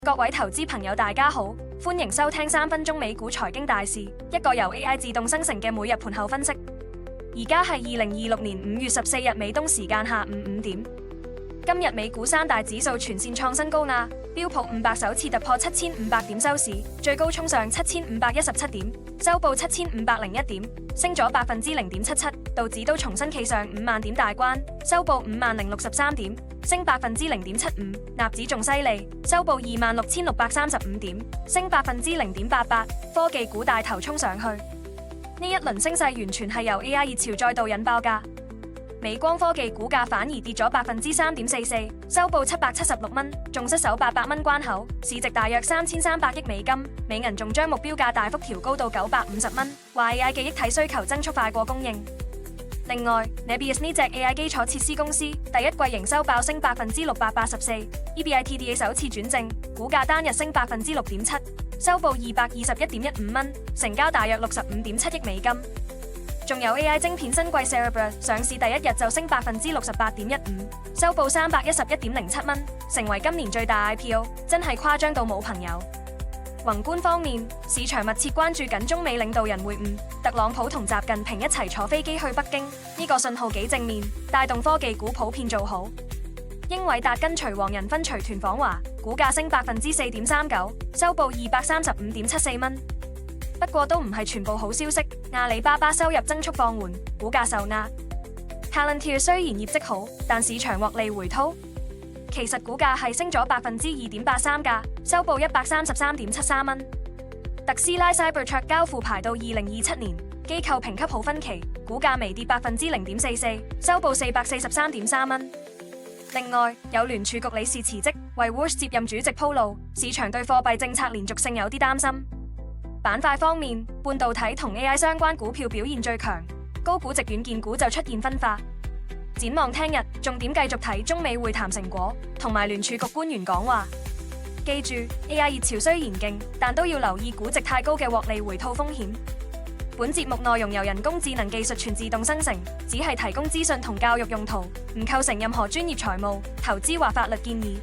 各位投資朋友大家好，歡迎收聽3分鐘美股財經大事，一個由 AI 自動生成嘅每日盤後分析。而家係2026年5月14日美東時間下午5點。今日美股三大指數全線創新高亞，標普500首次突破7500點收市，最高衝上7517點，收報7501點，升咗0.77%。道指都重新企上5萬點大關，收報50063點，升0.75%。納指仲犀利，收報26635點，升0.88%。科技股帶頭衝上去，呢一輪升勢完全係由 AI 熱潮再度引爆㗎。美光科技股價反而跌咗3.44%，收報776蚊，仲失守800蚊關口，市值大約3300億美金。美銀仲將目標價大幅調高到950蚊，話 AI 記憶體需求增速快過供應。另外 Nebius 呢隻 AI 基礎設施公司第一季營收爆升684%，EBITDA 首次轉正，股價單日升6.7%，收報221.15蚊，成交大約65.7億美金。仲有 AI 晶片新貴 Cerebras 上市第一日就升68.15%，收報311.07蚊，成為今年最大 IPO， 真係誇張到冇朋友。宏觀方面，市場密切關注緊中美領導人會晤，特朗普同習近平一齊坐飛機去北京，呢個信號幾正面，帶動科技股普遍做好。英偉達跟隨黃仁勳隨團訪華，股價升4.39%，收報235.74蚊。不過都唔係全部好消息，阿里巴巴收入增速放緩，股價受壓。Palantir 雖然業績好，但市場獲利回吐，其實股價係升咗2.83%㗎，收報133.73蚊。特斯拉 Cybertruck 交付排到2027年，機構評級好分歧，股價微跌0.44%，收報443.3蚊。另外，有聯儲局理事辭職，為 Wuerst 接任主席鋪路，市場對貨幣政策連續性有啲擔心。板塊方面，半導體同 AI 相關股票表現最強，高估值軟件股就出現分化。展望聽日，重點繼續睇中美會談成果同埋聯儲局官員講話。記住 AI 熱潮雖然勁，但都要留意估值太高嘅獲利回吐風險。本節目內容由人工智能技術全自動生成，只係提供資訊同教育用途，唔構成任何專業財務、投資或法律建議。